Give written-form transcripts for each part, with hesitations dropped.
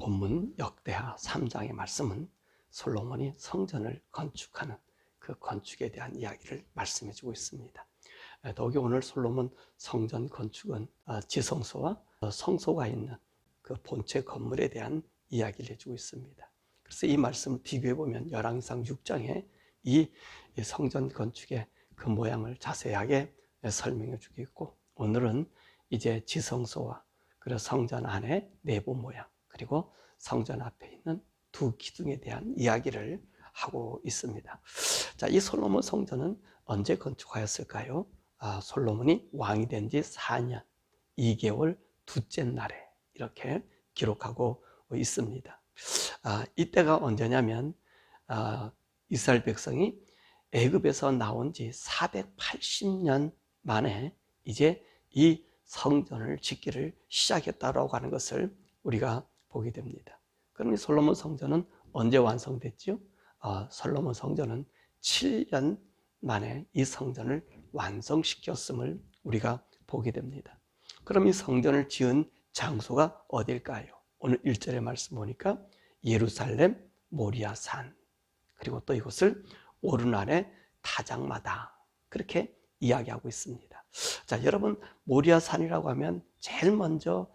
본문 역대하 3장의 말씀은 솔로몬이 성전을 건축하는 그 건축에 대한 이야기를 말씀해 주고 있습니다. 더욱이 오늘 솔로몬 성전 건축은 지성소와 성소가 있는 그 본체 건물에 대한 이야기를 해주고 있습니다. 그래서 이 말씀을 비교해 보면 열왕기상 6장에 이 성전 건축의 그 모양을 자세하게 설명해 주고 있고, 오늘은 이제 지성소와 그리고 성전 안의 내부 모양, 그리고 성전 앞에 있는 두 기둥에 대한 이야기를 하고 있습니다. 자, 이 솔로몬 성전은 언제 건축하였을까요? 솔로몬이 왕이 된 지 4년 2개월 둘째 날에 이렇게 기록하고 있습니다. 이때가 언제냐면 이스라엘 백성이 애굽에서 나온 지 480년 만에 이제 이 성전을 짓기를 시작했다라고 하는 것을 우리가 보게 됩니다. 그럼 이 솔로몬 성전은 언제 완성됐죠? 솔로몬 성전은 7년 만에 이 성전을 완성시켰음을 우리가 보게 됩니다. 그럼 이 성전을 지은 장소가 어딜까요? 오늘 1절의 말씀 보니까 예루살렘 모리아산, 그리고 또 이곳을 오르날의 타작마다, 그렇게 이야기하고 있습니다. 자, 여러분, 모리아산이라고 하면 제일 먼저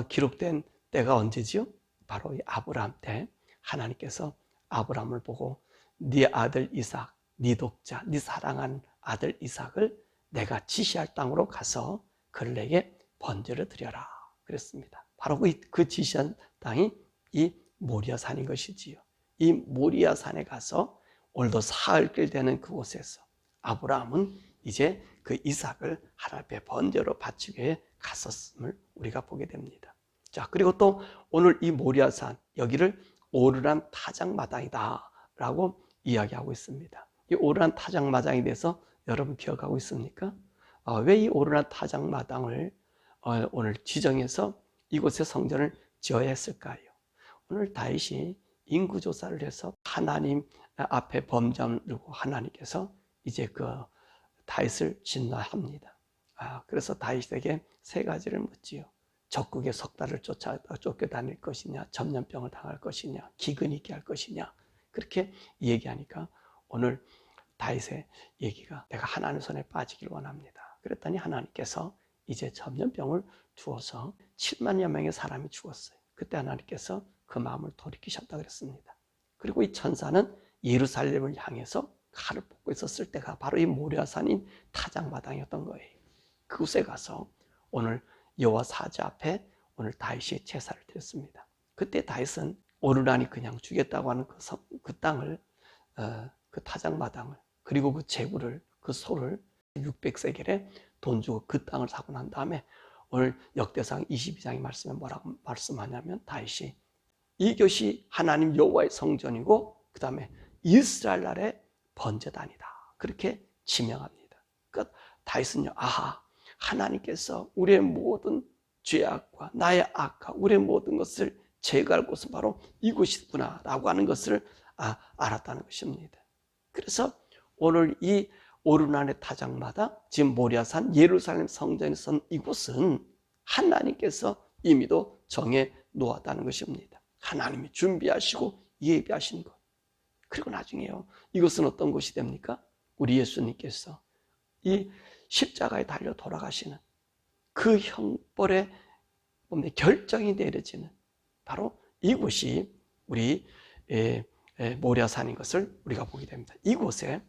기록된 때가 언제지요? 바로 이 아브라함 때 하나님께서 아브라함을 보고 네 아들 이삭, 네 독자, 네 사랑하는 아들 이삭을 내가 지시할 땅으로 가서 그를 내게 번제를 드려라 그랬습니다. 바로 그 지시한 땅이 이 모리아산인 것이지요. 이 모리아산에 가서 오늘도 사흘길 되는 그곳에서 아브라함은 이제 그 이삭을 하나님 앞에 번제로 바치기 위해 갔었음을 우리가 보게 됩니다. 자, 그리고 또 오늘 이 모리아산, 여기를 오르란 타작마당이다 라고 이야기하고 있습니다. 이 오르란 타작마당에 대해서 여러분 기억하고 있습니까? 왜 이 오르란 타작마당을 오늘 지정해서 이곳에 성전을 지어야 했을까요? 오늘 다윗이 인구조사를 해서 하나님 앞에 범죄함을 들고 하나님께서 이제 그 다윗을 진노합니다. 그래서 다윗에게 세 가지를 묻지요. 적국의 석 달을 쫓겨다닐 것이냐, 전염병을 당할 것이냐, 기근이 있게 할 것이냐, 그렇게 얘기하니까 오늘 다윗의 얘기가 내가 하나님 손에 빠지길 원합니다. 그랬더니 하나님께서 이제 전염병을 주어서 7만여 명의 사람이 죽었어요. 그때 하나님께서 그 마음을 돌이키셨다 그랬습니다. 그리고 이 천사는 예루살렘을 향해서 칼을 뽑고 있었을 때가 바로 이 모리아산인 타작마당이었던 거예요. 그곳에 가서 오늘 여호와 사자 앞에 오늘 다윗이 제사를 드렸습니다. 그때 다윗은 오르라니 그냥 주겠다고 하는 그 땅을, 그 타작마당을, 그리고 그 제구를, 그 소를 600세겔에 돈 주고 그 땅을 사고 난 다음에 오늘 역대상 22장의 말씀에 뭐라고 말씀하냐면 다윗이 이것이 하나님 여호와의 성전이고 그 다음에 이스라엘 나라의 번제단이다, 그렇게 지명합니다. 그러니까 다윗은요, 하나님께서 우리의 모든 죄악과 나의 악과 우리의 모든 것을 제거할 곳은 바로 이곳이구나 라고 하는 것을 알았다는 것입니다. 그래서 오늘 이 오르난의 타작마다 지금 모리아산 예루살렘 성전에 선 이곳은 하나님께서 이미도 정해 놓았다는 것입니다. 하나님이 준비하시고 예비하신 것. 그리고 나중에요, 이것은 어떤 곳이 됩니까? 우리 예수님께서 이 십자가에 달려 돌아가시는 그 형벌의 결정이 내려지는 바로 이곳이 우리 모리아산인 것을 우리가 보게 됩니다. 이곳에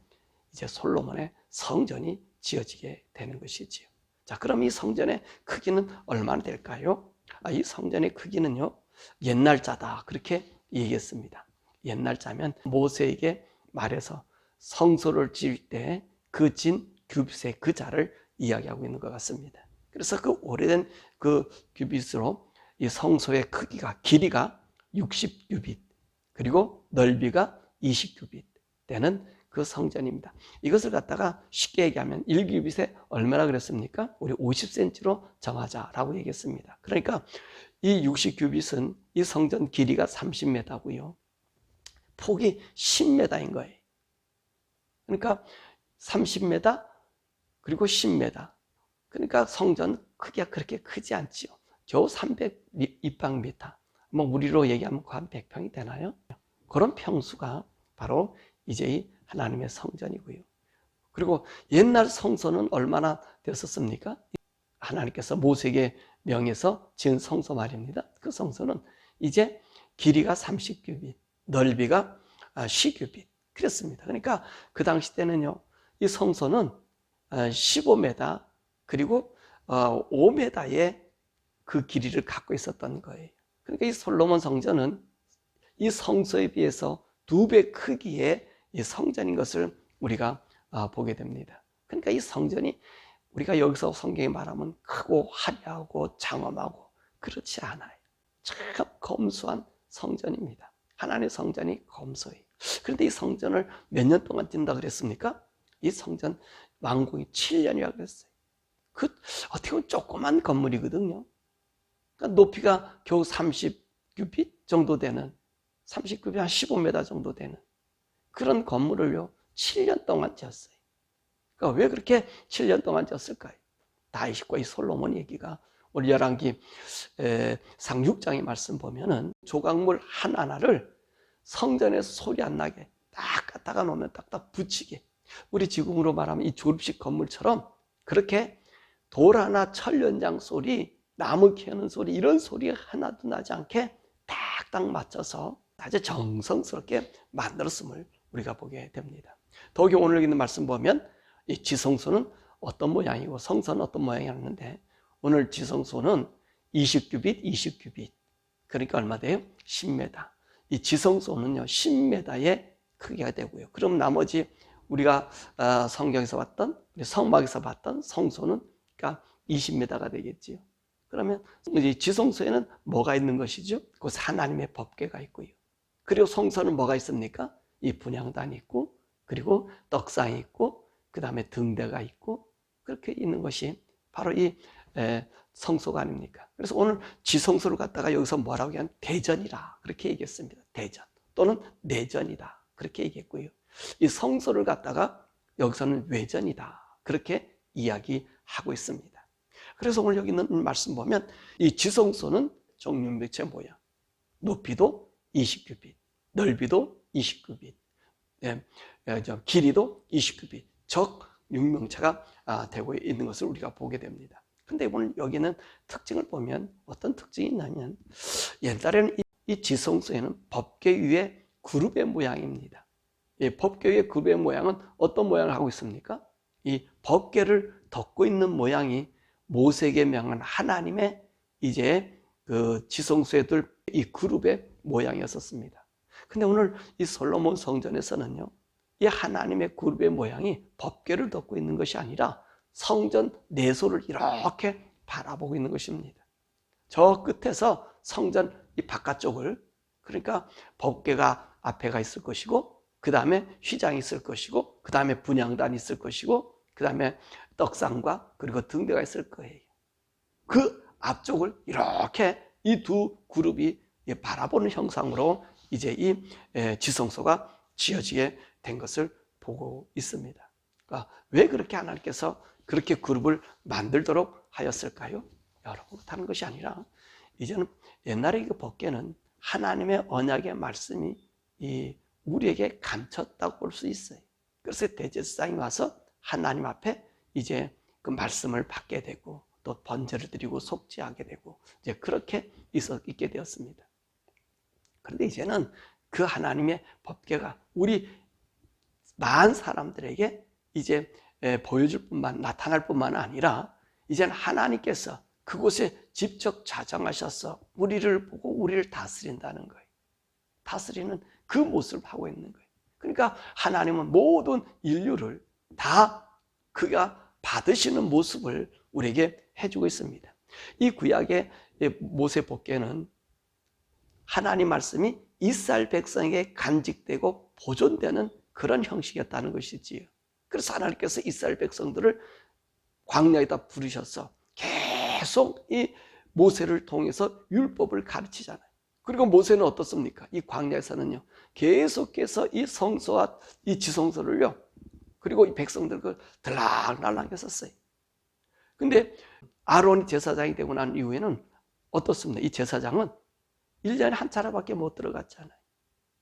이제 솔로몬의 성전이 지어지게 되는 것이지요. 자, 그럼 이 성전의 크기는 얼마나 될까요? 이 성전의 크기는요, 옛날 자다 그렇게 얘기했습니다. 옛날 자면 모세에게 말해서 성소를 지을 때 그 진 규빗의 그 자를 이야기하고 있는 것 같습니다. 그래서 그 오래된 그 규빗으로 이 성소의 크기가, 길이가 60규빗, 그리고 넓이가 20규빗 되는 그 성전입니다. 이것을 갖다가 쉽게 얘기하면 1규빗에 얼마나 그랬습니까? 우리 50cm로 정하자라고 얘기했습니다. 그러니까 이 60규빗은 이 성전 길이가 30m고요. 폭이 10m인 거예요. 그러니까 30m 그리고 10m. 그러니까 성전 크기가 그렇게 크지 않지요. 겨우 300 입방미터. 뭐 우리로 얘기하면 한 100평이 되나요? 그런 평수가 바로 이제 이 하나님의 성전이고요. 그리고 옛날 성소는 얼마나 됐었습니까? 하나님께서 모세에게 명해서 지은 성소 말입니다. 그 성소는 이제 길이가 30규빗, 넓이가 10규빗 그랬습니다. 그러니까 그 당시 때는요, 이 성소는 15m 그리고 5m의 그 길이를 갖고 있었던 거예요. 그러니까 이 솔로몬 성전은 이 성소에 비해서 2배 크기의 이 성전인 것을 우리가 보게 됩니다. 그러니까 이 성전이 우리가 여기서 성경에 말하면 크고 화려하고 장엄하고 그렇지 않아요. 참 검소한 성전입니다. 하나님의 성전이 검소해요. 그런데 이 성전을 몇 년 동안 짓는다 그랬습니까? 이 성전 완공이 7년이라고 그랬어요. 어떻게 보면 조그만 건물이거든요. 그러니까 높이가 겨우 30규빗 정도 되는, 30규빗 한 15m 정도 되는 그런 건물을요 7년 동안 지었어요. 그러니까 왜 그렇게 7년 동안 지었을까요? 다윗과 이 솔로몬 얘기가 우리 열왕기 상 6장의 말씀 보면은 조각물 하나하나를 성전에서 소리 안 나게 딱 갖다가 놓으면 딱딱 붙이게, 우리 지금으로 말하면 이 졸업식 건물처럼 그렇게 돌 하나 철 연장 소리, 나무 캐는 소리, 이런 소리 하나도 나지 않게 딱딱 맞춰서 아주 정성스럽게 만들었음을 우리가 보게 됩니다. 더욱이 오늘 있는 말씀 보면 이 지성소는 어떤 모양이고 성소는 어떤 모양이었는데, 오늘 지성소는 20규빗, 20규빗. 그러니까 얼마 돼요? 10m. 이 지성소는요 10m의 크기가 되고요. 그럼 나머지 우리가 성경에서 봤던, 성막에서 봤던 성소는 그러니까 20m가 되겠지요. 그러면 이 지성소에는 뭐가 있는 것이죠? 그 하나님의 법궤가 있고요. 그리고 성소는 뭐가 있습니까? 이 분향단이 있고, 그리고 떡상이 있고, 그 다음에 등대가 있고, 그렇게 있는 것이 바로 이 성소가 아닙니까? 그래서 오늘 지성소를 갖다가 여기서 뭐라고 하냐면 대전이라 그렇게 얘기했습니다. 대전 또는 내전이다 그렇게 얘기했고요. 이 성소를 갖다가 여기서는 외전이다 그렇게 이야기하고 있습니다. 그래서 오늘 여기 있는 말씀 보면 이 지성소는 정육면체 모양, 높이도 20규빗, 넓이도 20규빗, 길이도 20규빗, 적 육명체가 되고 있는 것을 우리가 보게 됩니다. 근데 오늘 여기는 특징을 보면 어떤 특징이 있냐면, 옛날에는 이 지성소에는 법궤 위에 그룹의 모양입니다. 이 법궤 위에 그룹의 모양은 어떤 모양을 하고 있습니까? 이 법궤를 덮고 있는 모양이 모세에게 명한 하나님의 이제 그 지성소에 둘 이 그룹의 모양이었습니다. 근데 오늘 이 솔로몬 성전에서는요, 이 하나님의 그룹의 모양이 법궤를 덮고 있는 것이 아니라 성전 내소를 이렇게 바라보고 있는 것입니다. 저 끝에서 성전 이 바깥쪽을, 그러니까 법궤가 앞에가 있을 것이고, 그 다음에 휘장이 있을 것이고, 그 다음에 분향단이 있을 것이고, 그 다음에 떡상과 그리고 등대가 있을 거예요. 그 앞쪽을 이렇게 이 두 그룹이 바라보는 형상으로 이제 이 지성소가 지어지게 된 것을 보고 있습니다. 그러니까 왜 그렇게 하나님께서 그렇게 그룹을 만들도록 하였을까요? 여러분, 다른 것이 아니라 이제는 옛날에 그 법궤는 하나님의 언약의 말씀이 우리에게 감췄다고 볼 수 있어요. 그래서 대제사장이 와서 하나님 앞에 이제 그 말씀을 받게 되고, 또 번제를 드리고 속죄하게 되고, 이제 그렇게 있게 되었습니다. 그런데 이제는 그 하나님의 법궤가 우리 많은 사람들에게 이제 보여줄 뿐만, 나타날 뿐만 아니라 이제는 하나님께서 그곳에 직접 자정하셔서 우리를 보고 우리를 다스린다는 거예요. 다스리는 그 모습을 하고 있는 거예요. 그러니까 하나님은 모든 인류를 다 그가 받으시는 모습을 우리에게 해주고 있습니다. 이 구약의 모세 법궤는 하나님 말씀이 이스라엘 백성에게 간직되고 보존되는 그런 형식이었다는 것이지요. 그래서 하나님께서 이스라엘 백성들을 광야에다 부르셔서 계속 이 모세를 통해서 율법을 가르치잖아요. 그리고 모세는 어떻습니까? 이 광야에서는요, 계속해서 이 성소와 이 지성소를요, 그리고 이 백성들을 들락날락 했었어요. 근데 아론이 제사장이 되고 난 이후에는 어떻습니까? 이 제사장은 1년에 한 차례밖에 못 들어갔잖아요.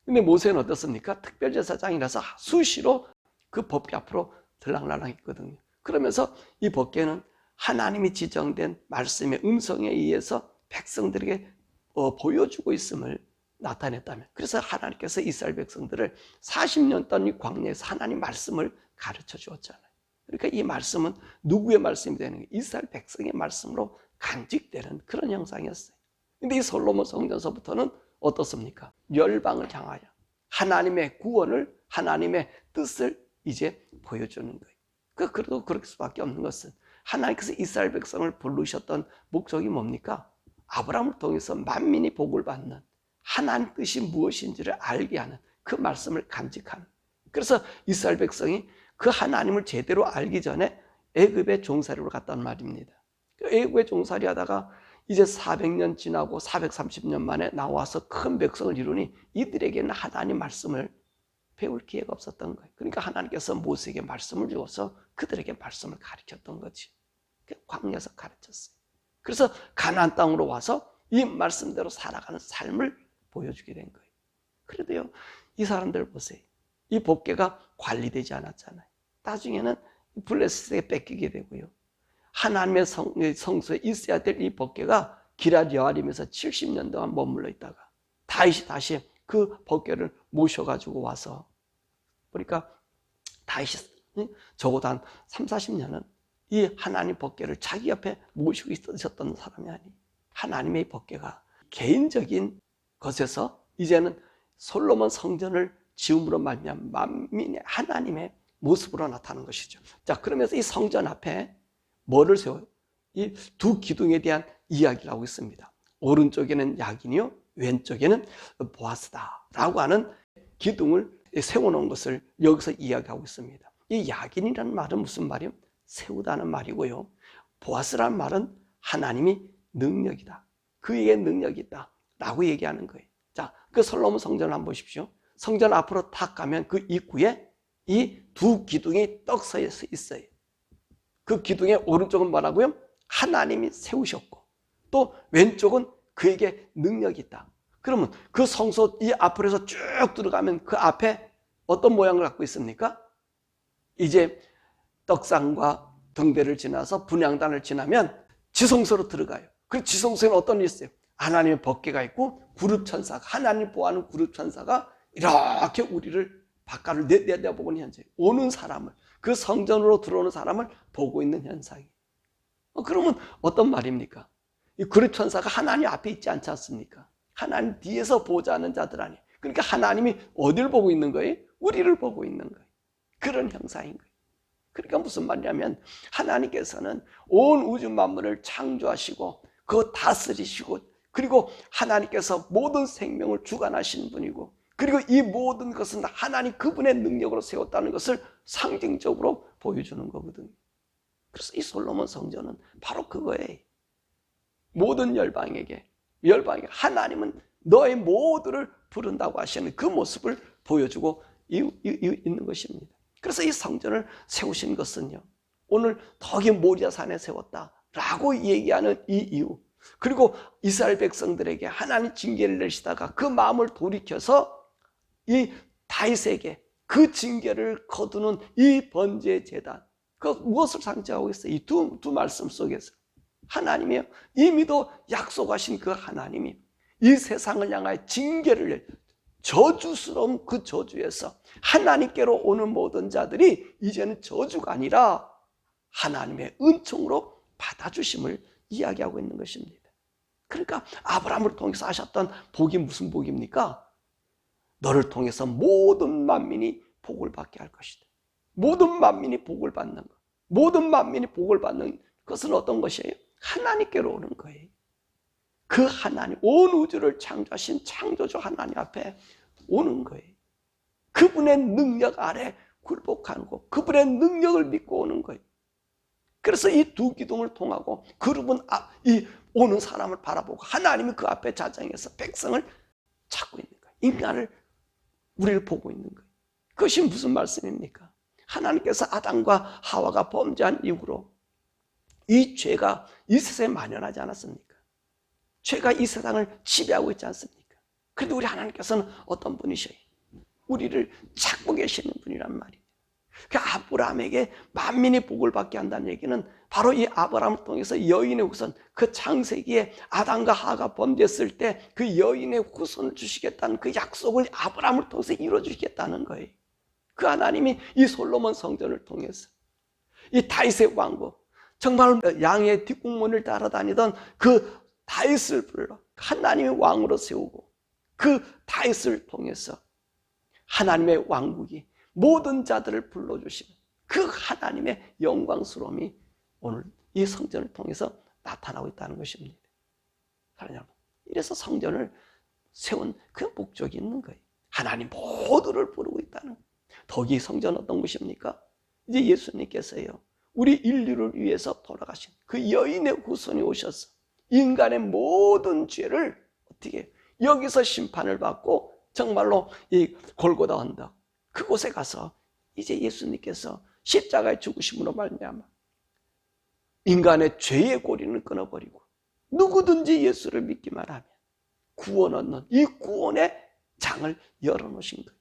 근데 모세는 어떻습니까? 특별제사장이라서 수시로 그 법궤 앞으로 들락날락 했거든요. 그러면서 이 법궤는 하나님이 지정된 말씀의 음성에 의해서 백성들에게 보여주고 있음을 나타냈다면, 그래서 하나님께서 이스라엘 백성들을 40년 동안 이 광야에서 하나님 말씀을 가르쳐 주었잖아요. 그러니까 이 말씀은 누구의 말씀이 되는 거예요? 이스라엘 백성의 말씀으로 간직되는 그런 형상이었어요. 근데 이 솔로몬 성전서부터는 어떻습니까? 열방을 향하여 하나님의 구원을, 하나님의 뜻을 이제 보여주는 거예요. 그래도 그럴 수밖에 없는 것은 하나님께서 이스라엘 백성을 부르셨던 목적이 뭡니까? 아브라함을 통해서 만민이 복을 받는 하나님 뜻이 무엇인지를 알게 하는 그 말씀을 간직하는. 그래서 이스라엘 백성이 그 하나님을 제대로 알기 전에 애굽의 종살이로 갔단 말입니다. 애굽의 종살이 하다가 이제 400년 지나고 430년 만에 나와서 큰 백성을 이루니 이들에게는 하나님 말씀을 배울 기회가 없었던 거예요. 그러니까 하나님께서 모세에게 말씀을 주어서 그들에게 말씀을 가르쳤던 거지. 광야에서 가르쳤어요. 그래서 가나안 땅으로 와서 이 말씀대로 살아가는 삶을 보여주게 된 거예요. 그래도요, 이 사람들 보세요. 이 법궤가 관리되지 않았잖아요. 나중에는 블레셋에게 뺏기게 되고요. 하나님의 성소에 있어야 될 이 법궤가 기럇 여아림에서 70년 동안 머물러 있다가 다윗이 다시 그 법궤를 모셔가지고 와서 보니까 다윗이 적어도 한 30-40년은 이 하나님 법궤를 자기 옆에 모시고 있었던 사람이 아니, 하나님의 법궤가 개인적인 것에서 이제는 솔로몬 성전을 지음으로 말미암아 만민의 하나님의 모습으로 나타나는 것이죠. 자, 그러면서 이 성전 앞에 뭐를 세워요? 이 두 기둥에 대한 이야기를 하고 있습니다. 오른쪽에는 야긴이요, 왼쪽에는 보아스다라고 하는 기둥을 세워놓은 것을 여기서 이야기하고 있습니다. 이 야긴이라는 말은 무슨 말이요? 세우다는 말이고요. 보아스라는 말은 하나님이 능력이다. 그에게 능력이 있다. 라고 얘기하는 거예요. 자, 그 솔로몬 성전을 한번 보십시오. 성전 앞으로 탁 가면 그 입구에 이 두 기둥이 떡 서 있어요. 그 기둥의 오른쪽은 뭐라고요? 하나님이 세우셨고, 또 왼쪽은 그에게 능력이 있다. 그러면 그 성소 이 앞으로 쭉 들어가면 그 앞에 어떤 모양을 갖고 있습니까? 이제 떡상과 등대를 지나서 분향단을 지나면 지성소로 들어가요. 그 지성소에는 어떤 일이 있어요? 하나님의 법궤가 있고 구룹천사가, 하나님 보호하는 구룹천사가 이렇게 우리를 바깥을 내다보고 있는 현재 오는 사람을, 그 성전으로 들어오는 사람을 보고 있는 현상이. 그러면 어떤 말입니까? 이 구룹천사가 하나님 앞에 있지 않지 않습니까? 하나님 뒤에서 보좌하는 자들 아니에요. 그러니까 하나님이 어디를 보고 있는 거예요? 우리를 보고 있는 거예요. 그런 형상인 거예요. 그러니까 무슨 말이냐면 하나님께서는 온 우주 만물을 창조하시고 그거 다스리시고, 그리고 하나님께서 모든 생명을 주관하시는 분이고, 그리고 이 모든 것은 하나님 그분의 능력으로 세웠다는 것을 상징적으로 보여주는 거거든요. 그래서 이 솔로몬 성전은 바로 그거예요. 모든 열방에게 하나님은 너의 모두를 부른다고 하시는 그 모습을 보여주고 있는 것입니다. 그래서 이 성전을 세우신 것은요, 오늘 덕이 모리아산에 세웠다라고 얘기하는 이 이유, 그리고 이스라엘 백성들에게 하나님 징계를 내시다가 그 마음을 돌이켜서 이 다윗에게 그 징계를 거두는 이 번제 제단, 그 무엇을 상징하고 있어요? 이 두 말씀 속에서 하나님이요, 이미도 약속하신 그 하나님이 이 세상을 향하여 징계를 낼, 저주스러운 그 저주에서 하나님께로 오는 모든 자들이 이제는 저주가 아니라 하나님의 은총으로 받아주심을 이야기하고 있는 것입니다. 그러니까 아브라함을 통해서 하셨던 복이 무슨 복입니까? 너를 통해서 모든 만민이 복을 받게 할 것이다. 모든 만민이 복을 받는 것, 모든 만민이 복을 받는 것은 어떤 것이에요? 하나님께로 오는 거예요. 그 하나님, 온 우주를 창조하신 창조주 하나님 앞에 오는 거예요. 그분의 능력 아래 굴복하는 거, 그분의 능력을 믿고 오는 거예요. 그래서 이 두 기둥을 통하고 그룹은 이 오는 사람을 바라보고 하나님이 그 앞에 자정해서 백성을 찾고 있는 거예요. 인간을, 우리를 보고 있는 거예요. 그것이 무슨 말씀입니까? 하나님께서 아담과 하와가 범죄한 이후로 이 죄가 이 세상에 만연하지 않았습니까? 죄가 이 세상을 지배하고 있지 않습니까? 그런데 우리 하나님께서는 어떤 분이셔요? 우리를 찾고 계시는 분이란 말이에요. 그 아브라함에게 만민이 복을 받게 한다는 얘기는 바로 이 아브라함을 통해서 여인의 후손, 그 창세기에 아담과 하가 범죄했을 때 그 여인의 후손을 주시겠다는 그 약속을 아브라함을 통해서 이루어주시겠다는 거예요. 그 하나님이 이 솔로몬 성전을 통해서 이 다윗의 왕국, 정말 양의 뒷공문을 따라다니던 그 다윗을 불러 하나님의 왕으로 세우고 그 다윗을 통해서 하나님의 왕국이 모든 자들을 불러주시는 그 하나님의 영광스러움이 오늘 이 성전을 통해서 나타나고 있다는 것입니다. 여러분, 이래서 성전을 세운 그 목적이 있는 거예요. 하나님 모두를 부르고 있다는 거예요. 더욱이 성전은 어떤 것입니까? 이제 예수님께서요, 우리 인류를 위해서 돌아가신 그 여인의 후손이 오셔서 인간의 모든 죄를 어떻게 여기서 심판을 받고 정말로 이 골고다 언덕 그곳에 가서 이제 예수님께서 십자가의 죽으심으로 말미암아 인간의 죄의 고리는 끊어버리고 누구든지 예수를 믿기만 하면 구원 얻는 이 구원의 장을 열어놓으신 거예요.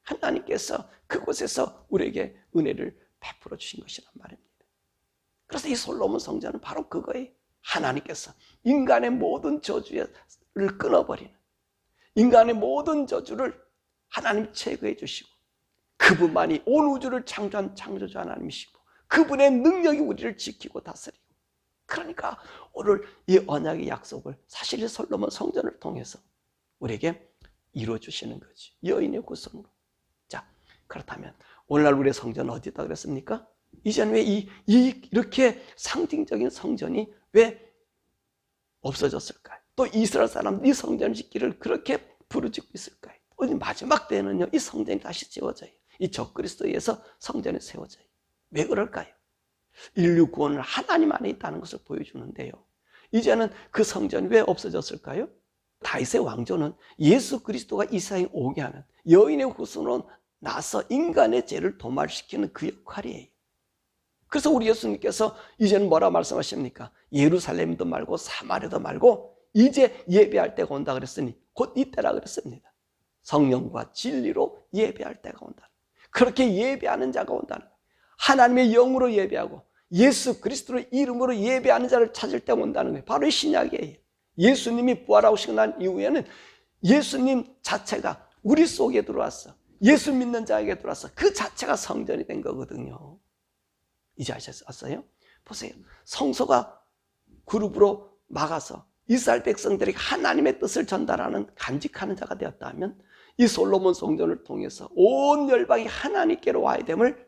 하나님께서 그곳에서 우리에게 은혜를 베풀어 주신 것이란 말입니다. 그래서 이 솔로몬 성전은 바로 그거예요. 하나님께서 인간의 모든 저주를 끊어버리는, 인간의 모든 저주를 하나님 제거해 주시고, 그분만이 온 우주를 창조한 창조주 하나님이시고 그분의 능력이 우리를 지키고 다스리고, 그러니까 오늘 이 언약의 약속을 사실 이 솔로몬 성전을 통해서 우리에게 이루어 주시는 거지, 여인의 후손으로. 자, 그렇다면 오늘날 우리의 성전은 어디 있다 그랬습니까? 이전 왜 이렇게 상징적인 성전이 왜 없어졌을까요? 또 이스라엘 사람 이 성전을 짓기를 그렇게 부르짖고 있을까요? 오늘 마지막 때는요, 이 성전이 다시 지어져요. 이 적그리스도에서 성전이 세워져요. 왜 그럴까요? 인류 구원은 하나님 안에 있다는 것을 보여주는데요, 이제는 그 성전이 왜 없어졌을까요? 다윗의 왕조는 예수 그리스도가 이 세상에 오게 하는 여인의 후손으로 나서 인간의 죄를 도말시키는 그 역할이에요. 그래서 우리 예수님께서 이제는 뭐라 말씀하십니까? 예루살렘도 말고 사마리아도 말고 이제 예배할 때가 온다 그랬으니 곧 이때라 그랬습니다. 성령과 진리로 예배할 때가 온다. 그렇게 예배하는 자가 온다는 거예요. 하나님의 영으로 예배하고 예수 그리스도의 이름으로 예배하는 자를 찾을 때가 온다는 거예요. 바로 이 신약이에요. 예수님이 부활하시고 난 이후에는 예수님 자체가 우리 속에 들어왔어. 예수 믿는 자에게 들어왔어. 그 자체가 성전이 된 거거든요. 이제 아셨어요? 보세요. 성소가 그룹으로 막아서 이스라엘 백성들에게 하나님의 뜻을 전달하는 간직하는 자가 되었다면 이 솔로몬 성전을 통해서 온 열방이 하나님께로 와야 됨을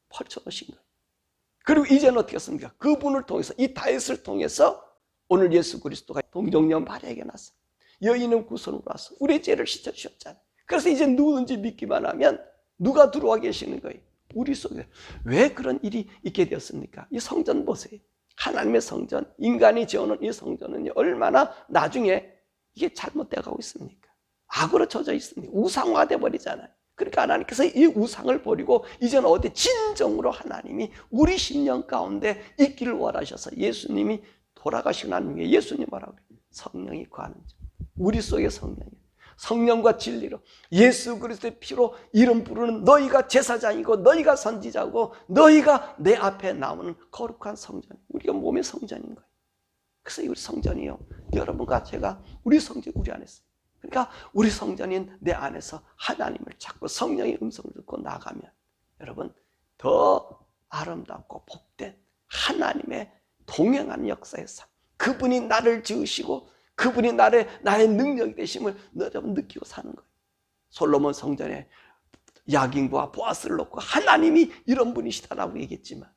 펼쳐놓으신 거예요. 그리고 이제는 어떻게 했습니까? 그분을 통해서, 이 다윗을 통해서 오늘 예수 그리스도가 동정녀 마리아에게 나서 여인은 구선으로 와서 우리의 죄를 씻어주셨잖아요. 그래서 이제 누구든지 믿기만 하면 누가 들어와 계시는 거예요? 우리 속에. 왜 그런 일이 있게 되었습니까? 이 성전 보세요. 하나님의 성전, 인간이 지어놓은 이 성전은 얼마나 나중에 이게 잘못되어 가고 있습니까? 악으로 젖어 있습니다. 우상화돼 버리잖아요. 그러니까 하나님께서 이 우상을 버리고 이제는 어디 진정으로 하나님이 우리 심령 가운데 있기를 원하셔서 예수님이 돌아가시고 난 후에 예수님 뭐라고 그래요? 성령이 거하는 자. 우리 속에 성령이에요. 성령과 진리로 예수 그리스도의 피로 이름 부르는 너희가 제사장이고 너희가 선지자고 너희가 내 앞에 나오는 거룩한 성전, 우리가 몸의 성전인 거예요. 그래서 우리 성전이요, 여러분과 제가 우리 성전 우리 안에 있어요. 그러니까 우리 성전인 내 안에서 하나님을 찾고 성령의 음성을 듣고 나가면 여러분 더 아름답고 복된 하나님의 동행하는 역사의 삶, 그분이 나를 지으시고 그분이 나의 능력이 되심을 여러분 느끼고 사는 거예요. 솔로몬 성전에 야긴과 보아스를 놓고 하나님이 이런 분이시다라고 얘기했지만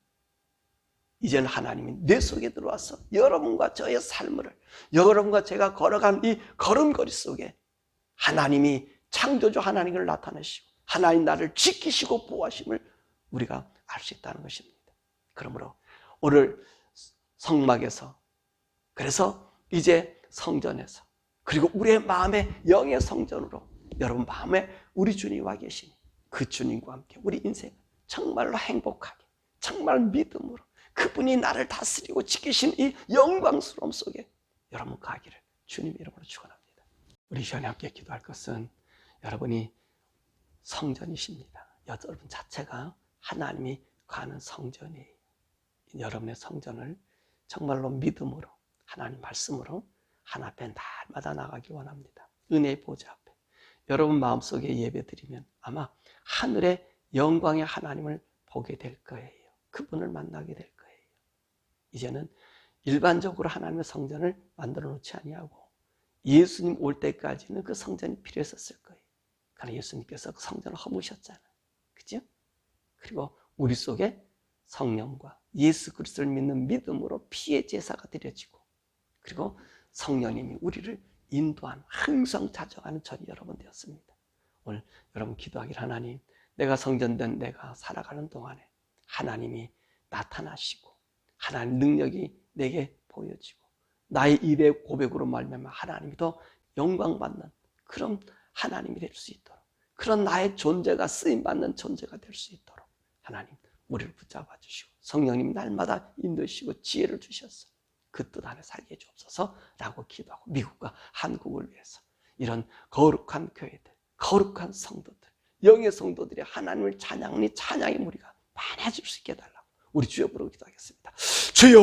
이제는 하나님이 내 속에 들어와서 여러분과 저의 삶을, 여러분과 제가 걸어간 이 걸음걸이 속에 하나님이 창조주 하나님을 나타내시고 하나님 나를 지키시고 보호하심을 우리가 알 수 있다는 것입니다. 그러므로 오늘 성막에서, 그래서 이제 성전에서, 그리고 우리의 마음의 영의 성전으로 여러분 마음에 우리 주님이 와 계시니 그 주님과 함께 우리 인생 정말로 행복하게, 정말 믿음으로 그분이 나를 다스리고 지키신 이 영광스러움 속에 여러분 가기를 주님의 이름으로 축원합니다. 우리 시간에 함께 기도할 것은 여러분이 성전이십니다. 여러분 자체가 하나님이 가는 성전이에요. 여러분의 성전을 정말로 믿음으로 하나님 말씀으로 하나 앞에 날마다 나가길 원합니다. 은혜의 보좌 앞에 여러분 마음속에 예배드리면 아마 하늘의 영광의 하나님을 보게 될 거예요. 그분을 만나게 될 거예요. 이제는 일반적으로 하나님의 성전을 만들어 놓지 아니하고 예수님 올 때까지는 그 성전이 필요했었을 거예요. 그러나 예수님께서 그 성전을 허무셨잖아요. 그죠? 그리고 우리 속에 성령과 예수 그리스도를 믿는 믿음으로 피의 제사가 드려지고 그리고 성령님이 우리를 인도하는 항상 찾아가는 저희 여러분 되었습니다. 오늘 여러분 기도하길 하나님 내가 성전된 내가 살아가는 동안에 하나님이 나타나시고 하나님 능력이 내게 보여지고 나의 입의 고백으로 말미암아 하나님이 더 영광받는 그런 하나님이 될 수 있도록 그런 나의 존재가 쓰임받는 존재가 될 수 있도록 하나님 우리를 붙잡아 주시고 성령님 날마다 인도하시고 지혜를 주셔서 그 뜻 안에 살게 해주옵소서라고 기도하고 미국과 한국을 위해서 이런 거룩한 교회들 거룩한 성도들 영의 성도들이 하나님을 찬양하니 찬양의 무리가 많아질 수 있게 해달라고 우리 주여 부르고 기도하겠습니다. 주여